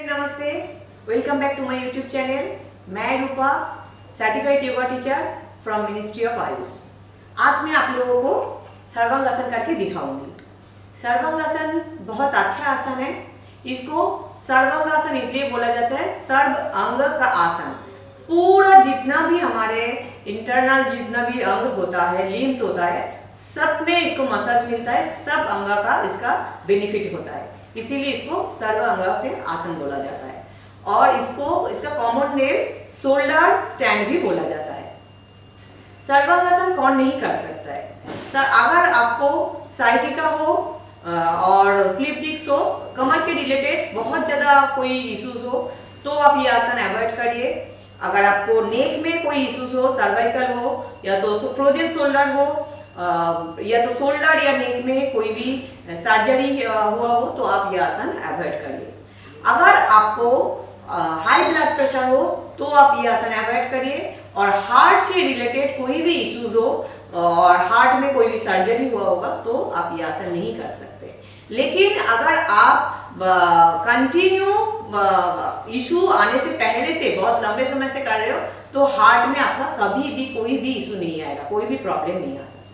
नमस्ते, welcome back to my YouTube channel. मैं Rupa, certified yoga teacher from ministry of Ayush. आज मैं आप लोगों को सर्वांगासन करके दिखाऊंगी। सर्वांगासन बहुत अच्छा आसन है। इसको सर्वांगासन इसलिए बोला जाता है, सर्व अंग का आसन। पूरा जितना भी हमारे इंटरनल जितना भी अंग होता है, लिम्स होता है, सब में इसको मसाज मिलता है, सब अंग का इसका बेनिफिट होता है। इसीलिए इसको सर्व अंग के आसन बोला जाता है और इसका कॉमन नेम शोल्डर स्टैंड भी बोला जाता है। सर्वांगासन कौन नहीं कर सकता है? सर, अगर आपको साइटिका हो और स्लिप डिस्क हो, कमर के रिलेटेड बहुत ज़्यादा कोई इश्यूज हो तो आप ये आसन अवॉइड करिए। अगर आपको नेक में कोई इश्यूज हो, सर्वाइकल हो या तो फ्रोजन शोल्डर हो या तो शोल्डर या नेक में कोई भी सर्जरी हुआ हो तो आप ये आसन अवॉइड करिए। अगर आपको हाई ब्लड प्रेशर हो तो आप ये आसन अवॉइड करिए। और हार्ट के रिलेटेड कोई भी इश्यूज हो और हार्ट में कोई भी सर्जरी हुआ होगा तो आप ये आसन नहीं कर सकते। लेकिन अगर आप कंटिन्यू इशू आने से पहले से बहुत लंबे समय से कर रहे हो तो हार्ट में आपका कभी भी कोई भी इशू नहीं आएगा, कोई भी प्रॉब्लम नहीं आ सकता है।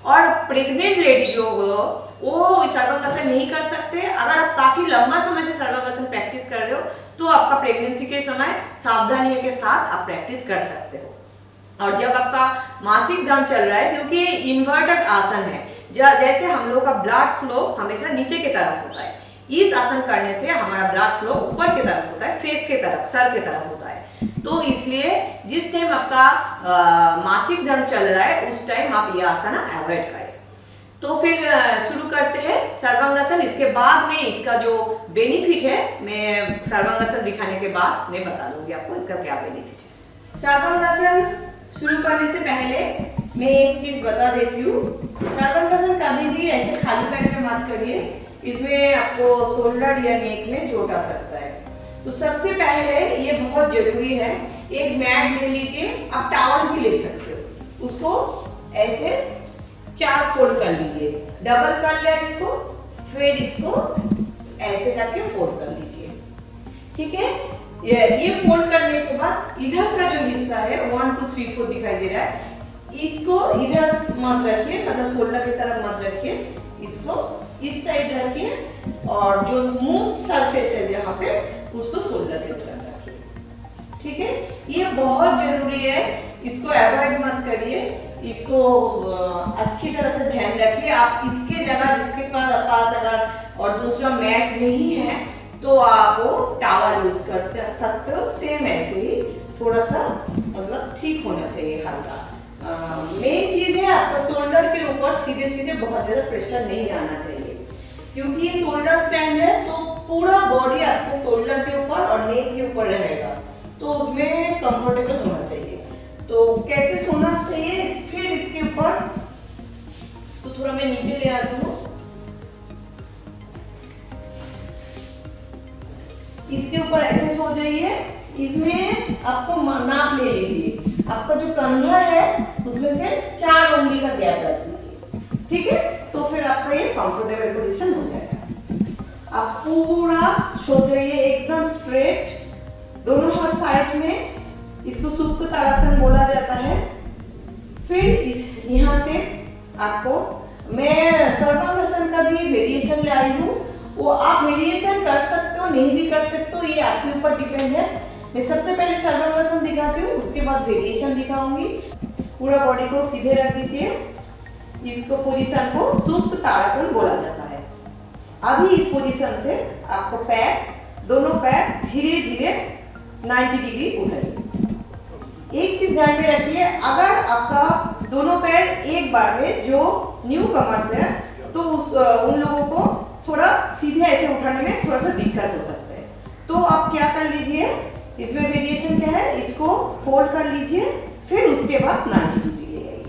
और प्रेग्नेंट लेडी जो हो वो सर्वांगासन नहीं कर सकते। अगर आप काफी लंबा समय से सर्वांगासन प्रैक्टिस कर रहे हो तो आपका प्रेगनेंसी के समय सावधानियों के साथ आप प्रैक्टिस कर सकते हो। और जब आपका मासिक धर्म चल रहा है, क्योंकि ये इन्वर्टेड आसन है, जैसे हम लोग का ब्लड फ्लो हमेशा नीचे की तरफ होता है, इस आसन करने से हमारा ब्लड फ्लो ऊपर की तरफ होता है, फेस के तरफ, सर के तरफ होता है। तो इसलिए जिस टाइम आपका मासिक धर्म चल रहा है उस टाइम आप ये आसन अवॉइड करें। तो फिर शुरू करते हैं सर्वांगासन। इसके बाद में इसका जो बेनिफिट है मैं सर्वांगासन दिखाने के बाद मैं बता दूंगी आपको इसका क्या बेनिफिट है। सर्वांगासन शुरू करने से पहले मैं एक चीज बता देती हूँ। सर्वांगासन कभी भी ऐसे खाली पेट में मत करिए, इसमें आपको शोल्डर या नेक में चोट आ सकता है। तो सबसे पहले ये बहुत जरूरी है, एक मैट ले लीजिए, आप टॉवल भी ले सकते हो, उसको ऐसे 4 फोल्ड कर लीजिए, डबल कर लिया इसको, फिर इसको ऐसे करके फोल्ड कर लीजिए। ठीक है, ये फोल्ड करने के बाद इधर का जो हिस्सा है 1 2 3 4 दिखाई दे रहा है, इसको इधर मत रखिए, मतलब शोल्डर की तरफ मत रखिए, इसको इस साइड रखिए और जो स्मूथ सरफेस है यहाँ पे उसको शोल्डर की तरफ रखिए। ठीक है, ये बहुत जरूरी है, इसको अवॉइड मत करिए, इसको अच्छी तरह से ध्यान रखिए। आप इसके जगह जिसके पास अगर और दूसरा मैट नहीं है तो आप वो टॉवल यूज कर सकते हो। सेम ऐसे ही थोड़ा सा मतलब ठीक होना चाहिए, हल्का। मेन चीज है आपका शोल्डर के ऊपर सीधे सीधे बहुत ज्यादा प्रेशर नहीं आना चाहिए, क्योंकि ये शोल्डर स्टैंड है तो पूरा बॉडी आपके शोल्डर के ऊपर और नेक के ऊपर रहेगा, तो उसमें कंफर्टेबल होना चाहिए। तो कैसे सोना चाहिए, फिर इसके ऊपर इसको थोड़ा मैं नीचे ले आती हूँ, इसके ऊपर ऐसे सो जाइए। इसमें आपको नाप ले लीजिए, आपका जो कंधा है उसमें से 4 उंगली का गैप रख दीजिए। ठीक है, तो फिर आपका ये कंफर्टेबल पोजीशन हो जाएगा। आप पूरा सो जाइए एकदम स्ट्रेट, दोनों हाथ साइड में, इसको सुप्त ताड़ासन बोला जाता है। फिर इस यहाँ से आपको मैं सर्वांगासन का भी वेरिएशन ले आई हूँ, वो आप वेरिएशन कर सकते हो, नहीं भी कर सकते हो, ये आपके ऊपर डिपेंड है। मैं सबसे पहले सर्वांगासन दिखाती हूँ, उसके बाद वेरिएशन दिखाऊंगी। पूरा बॉडी को सीधे रख दीजिए, इसको पोजीशन को सुप्त ताड़ासन बोला जाता है। अभी इस पोजीशन से आपको दोनों पैर धीरे धीरे 90 डिग्री उठाइए। एक चीज ध्यान में रखिए, अगर आपका दोनों पैर एक बार में जो न्यू कमर्स है तो उन लोगों को थोड़ा सीधे ऐसे उठाने में थोड़ा सा दिक्कत हो सकता है। तो आप क्या कर लीजिए, इसमें वेरिएशन क्या है, इसको फोल्ड कर लीजिए, फिर उसके बाद 90 डिग्री ले आइए।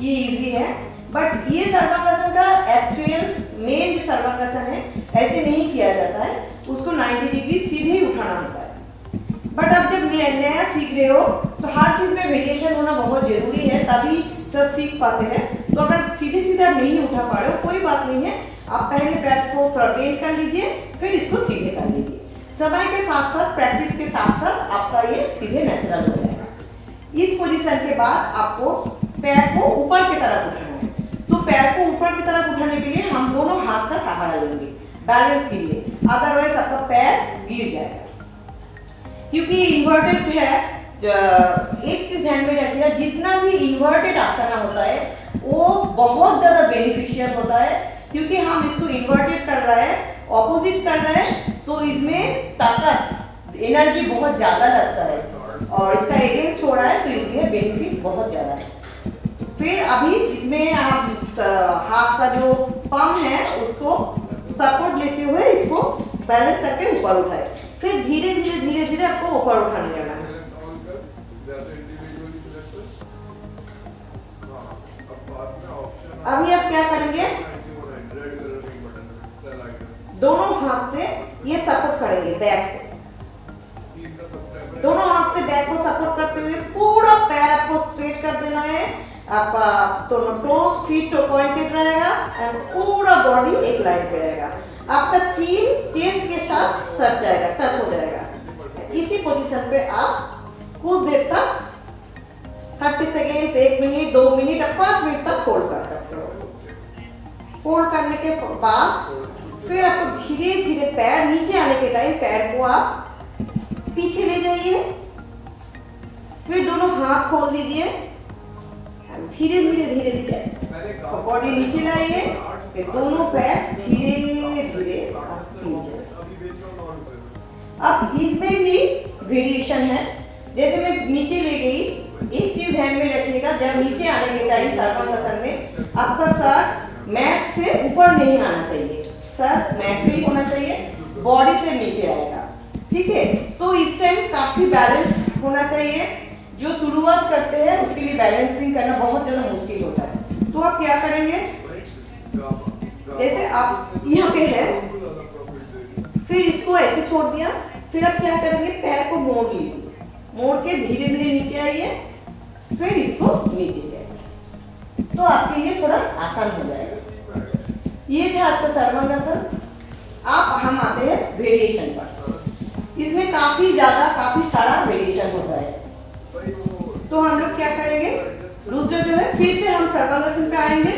ये इजी है, बट ये सर्वांगासन का एक्चुअल मेन जो सर्वांगासन है ऐसे नहीं किया जाता है, उसको 90 डिग्री सीधे ही उठाना होता है। बट आप जब नया सीख रहे हो तो हर चीज में वेरिएशन होना बहुत जरूरी है, तभी सब सीख पाते हैं। तो अगर सीधे सीधे आप नहीं उठा पा रहे हो कोई बात नहीं है, आप पहले पैर को थोड़ा बेंड कर लीजिए, फिर इसको सीधे कर लीजिए। समय के साथ साथ, प्रैक्टिस के साथ साथ आपका ये सीधे नेचुरल हो जाएगा। इस पोजीशन के बाद आपको पैर को ऊपर की तरफ उठाना है। तो पैर को ऊपर की तरफ उठाने के लिए हम दोनों हाथ का सहारा लेंगे बैलेंस के लिए, अदरवाइज आपका पैर गिर जाएगा। क्योंकि इन्वर्टेड है, एक चीज ध्यान में रखिएगा, जितना भी इन्वर्टेड आसना होता है वो बहुत ज्यादा बेनिफिशियल होता है, क्योंकि हम इसको इन्वर्टेड कर रहे हैं, ऑपोजिट कर रहे हैं, तो इसमें ताकत, एनर्जी बहुत ज्यादा लगता है और इसका एरिया छोड़ा है, तो इसलिए बेनिफिट बहुत ज्यादा है। फिर अभी इसमें आप हाथ का जो पम है उसको सपोर्ट लेते हुए इसको बैलेंस करके ऊपर उठाए, फिर धीरे धीरे धीरे धीरे आपको ऊपर उठाने जाना है। अभी आप क्या करेंगे, दोनों हाथ से ये सपोर्ट करेंगे बैक को, दोनों हाथ से बैक को सपोर्ट करते हुए पूरा पैर आपको स्ट्रेट कर देना है। आपका दोनों टोस फीट पॉइंटेड रहेगा एंड पूरा बॉडी एक लाइन पे रहेगा। आपका चीन चेस्ट के साथ सट जाएगा, टच हो जाएगा। इसी पोजीशन पे आप कुछ देर तक 30 सेकेंड्स, 1 मिनट, 2 मिनट और 5 मिनट तक होल्ड कर सकते हो। होल्ड करने के बाद फिर आपको धीरे धीरे पैर नीचे आने के टाइम पैर को आप पीछे ले जाइए, फिर दोनों हाथ खोल दीजिए, धीरे धीरे धीरे धीरे बॉडी नीचे लाइए, फिर दोनों पैर धीरे धीरे नीचे। अब इसमें भी वेरिएशन है, जैसे मैं नीचे ले गई, एक चीज ध्यान में रखिएगा, जब नीचे आने के टाइम सर्वांगासन में आपका सर मैट से ऊपर नहीं आना चाहिए, सर मैट पे होना चाहिए, बॉडी से नीचे आएगा, ठीक है। तो इस टाइम काफी बैलेंस होना चाहिए। जो शुरुआत करते हैं उसके लिए बैलेंसिंग करना बहुत ज्यादा मुश्किल होता है। तो आप क्या करेंगे, जैसे आप यहाँ पे है, फिर इसको ऐसे छोड़ दिया, फिर आप क्या करेंगे, पैर को मोड़ लीजिए, मोड़ के धीरे धीरे नीचे आइए, फिर इसको नीचे जाइए, तो आपके लिए थोड़ा आसान हो जाएगा। ये था आज का सर्वांगासन। अब हम आते हैं वेरिएशन पर। इसमें काफी सारा वेरिएशन होता है। तो हम लोग क्या करेंगे, दूसरा जो है, फिर से हम सर्वांगासन पे आएंगे,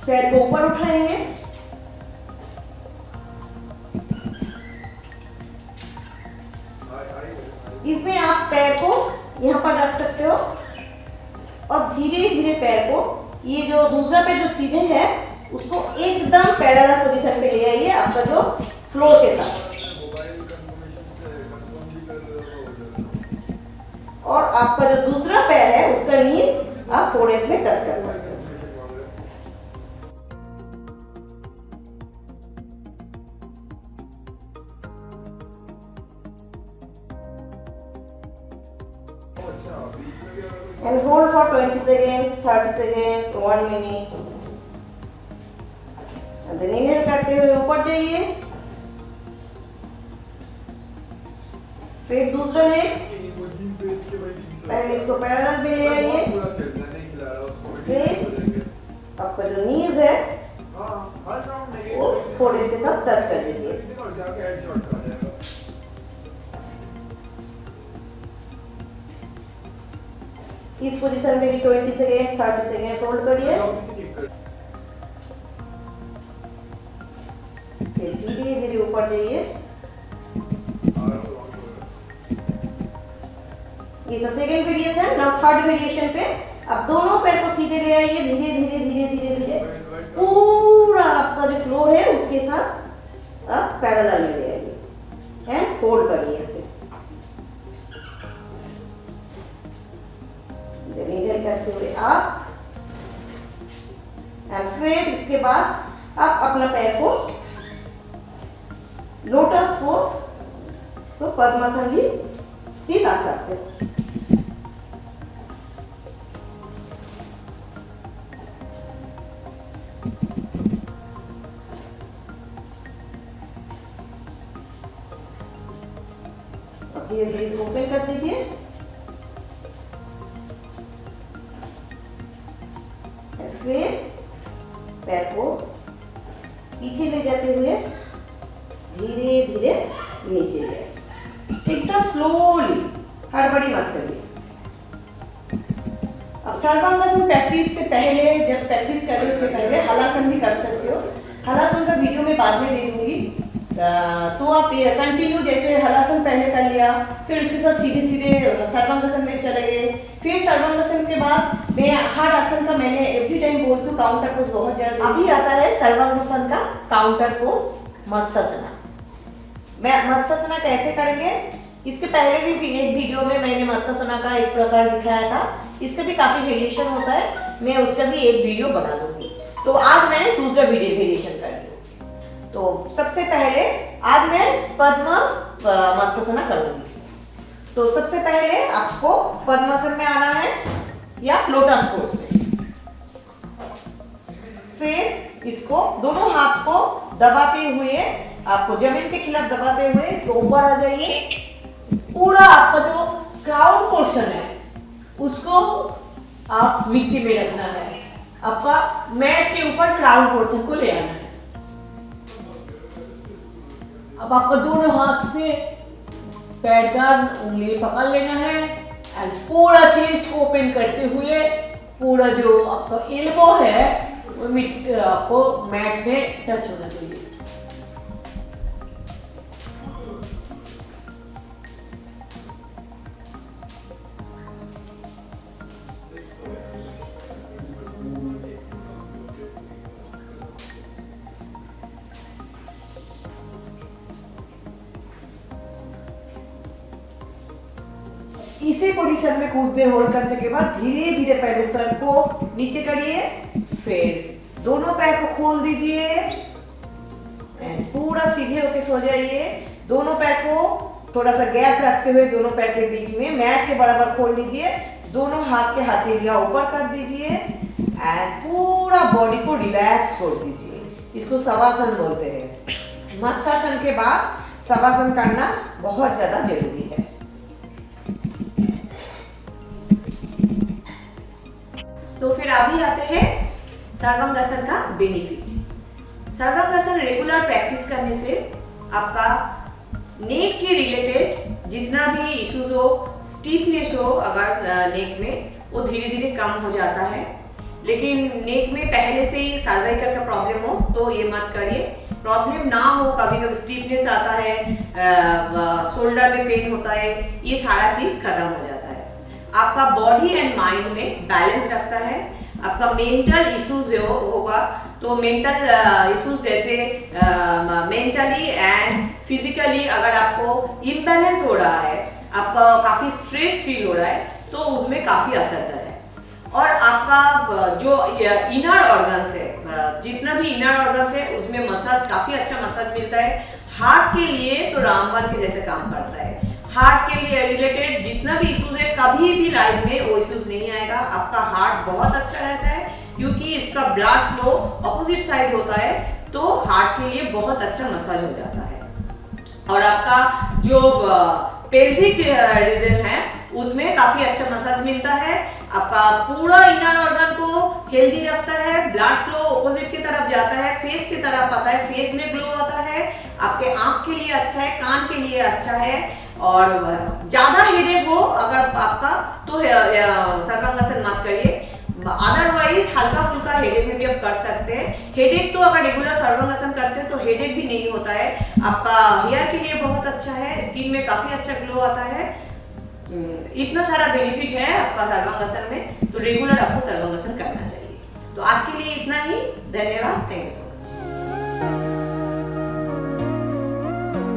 पैर को ऊपर उठाएंगे, इसमें आप पैर को यहाँ पर रख सकते हो और धीरे धीरे पैर को, ये जो दूसरा पैर जो सीधे है उसको एकदम पैरेलल पोजीशन पे ले आइए, आपका जो फ्लोर के साथ, और आपका जो दूसरा पैर है उसका नीज आप फोरहेड में टच कर सकते हो। And hold for 20 seconds, 30 seconds, 1 minute. And then inhale करते हुए ऊपर जाइए, फिर दूसरा लेग, पहले इसको पैरेलल में ले आइए, फिर आपका जो नीज है वो फोरहेड के साथ टच कर दीजिए। इस पोजीशन में भी 20 सेकेंड 30 सेकेंड होल्ड करिए, फिर धीरे धीरे ऊपर जाइए। ये था second variation. Now third variation पे अब दोनों पैर को सीधे ले आइए, धीरे धीरे धीरे धीरे धीरे पूरा आपका जो फ्लोर है उसके साथ आप पैरेलल में ले आइए एंड होल्ड करिए। इन्हेल करते हुए आप, एंड फिर इसके बाद आप अपना पैर को लोटस पोज, तो पद्मासन भी ला सकते हो। धीरे धीरे इसको ओपन कर दीजिए, फिर पैर को पीछे ले जाते हुए धीरे धीरे नीचे जाए, एकदम स्लोली, हड़बड़ी मत करिए। अब सर्वांगासन प्रैक्टिस से पहले, जब प्रैक्टिस कर रहे हो उसके पहले हलासन भी कर सकते हो। हलासन का वीडियो मैं बाद में दे दूंगी, तो आप कंटिन्यू जैसे हलासन पहले कर लिया, फिर उसके साथ सीधे सीधे सर्वांगासन में चले गए, फिर सर्वांगासन के बाद मैं हर आसन का मैंने एवरी टाइम बोलती हूँ काउंटर पोज बहुत ज़्यादा। अभी आता है सर्वांगासन का काउंटर पोज मत्स्यासना। मैं मत्स्यासना कैसे करेंगे, इसके पहले भी एक वीडियो में मैंने मत्स्यासना का एक प्रकार दिखाया था, इसका भी काफ़ी वेरिएशन होता है, मैं उसका भी एक वीडियो बना दूंगी। तो आज मैंने दूसरा वेरिएशन कर दिया। तो सबसे पहले आज मैं पद्म मत्स्यासना करूंगी। तो सबसे पहले आपको पद्मासन में आना है या लोटस पोज में। फिर इसको दोनों हाथ को दबाते हुए, आपको जमीन के खिलाफ दबाते हुए इसको ऊपर आ जाइए। पूरा आपका जो क्राउन पोर्शन है उसको आप मिट्टी में रखना है, आपका मैट के ऊपर क्राउन पोर्शन को ले आना है। अब आपको दोनों हाथ से पैर का उंगली पकड़ लेना है एंड पूरा चेस्ट को ओपन करते हुए पूरा जो आपका एल्बो है वो आपको मैट में टच होना चाहिए। इसी पोजीशन में कुछ देर होल्ड करने के बाद धीरे धीरे पहले सर को नीचे करिए, फिर दोनों पैर को खोल दीजिए, पूरा सीधे होके सो जाइए। दोनों पैर को थोड़ा सा गैप रखते हुए दोनों पैर के बीच में मैट के बराबर खोल लीजिए, दोनों हाथ के हथेलियां ऊपर कर दीजिए एंड पूरा बॉडी को रिलैक्स छोड़ दीजिए। इसको शवासन बोलते हैं। मत्स्यासन के बाद शवासन करना बहुत ज्यादा जरूरी है। तो फिर अभी आते हैं सर्वांगासन का बेनिफिट। सर्वांगासन रेगुलर प्रैक्टिस करने से आपका नेक के रिलेटेड जितना भी इश्यूज हो, स्टिफनेस हो अगर नेक में, वो धीरे धीरे कम हो जाता है। लेकिन नेक में पहले से ही सर्वाइकल का प्रॉब्लम हो तो ये मत करिए। प्रॉब्लम ना हो, कभी कभी स्टिफनेस आता है, शोल्डर में पेन होता है, ये सारा चीज खत्म हो जाता है। आपका बॉडी एंड माइंड में बैलेंस रखता है। आपका मेंटल इश्यूज होगा तो मेंटल इश्यूज जैसे मेंटली एंड फिजिकली अगर आपको इम्बैलेंस हो रहा है, आपका काफी स्ट्रेस फील हो रहा है, तो उसमें काफी असरदार है। और आपका जो इनर ऑर्गन्स है, जितना भी इनर ऑर्गन्स है उसमें मसाज, काफी अच्छा मसाज मिलता है। हार्ट के लिए तो रामबाण के जैसे काम करता है। हार्ट के लिए रिलेटेड जितना भी इश्यूज है, कभी भी लाइफ में वो इश्यूज नहीं आएगा। आपका हार्ट बहुत अच्छा रहता है क्योंकि इसका ब्लड फ्लो ऑपोजिट साइड होता है, तो हार्ट के लिए बहुत अच्छा मसाज हो जाता है। और आपका जो पेल्विक रीजन है उसमें काफी अच्छा मसाज मिलता है। आपका पूरा इनर ऑर्गन को हेल्दी रखता है, ब्लड फ्लो ऑपोजिट की तरफ जाता है, फेस की तरफ आता है, फेस में ग्लो आता है, आपके आंख के लिए अच्छा है, कान के लिए अच्छा है। और ज्यादा हेडेक हो अगर आपका तो सर्वांगासन मत करिए, अदरवाइज हल्का फुल्का हेडेक में भी आप कर सकते हैं। हेडेक तो अगर रेगुलर सर्वांगासन करते हैं तो हेडेक भी नहीं होता है। आपका हेयर के लिए बहुत अच्छा है, स्किन में काफी अच्छा ग्लो आता है। इतना सारा बेनिफिट है आपका सर्वांगासन में, तो रेगुलर आपको सर्वांगासन करना चाहिए। तो आज के लिए इतना ही, धन्यवाद, थैंक यू सो मच।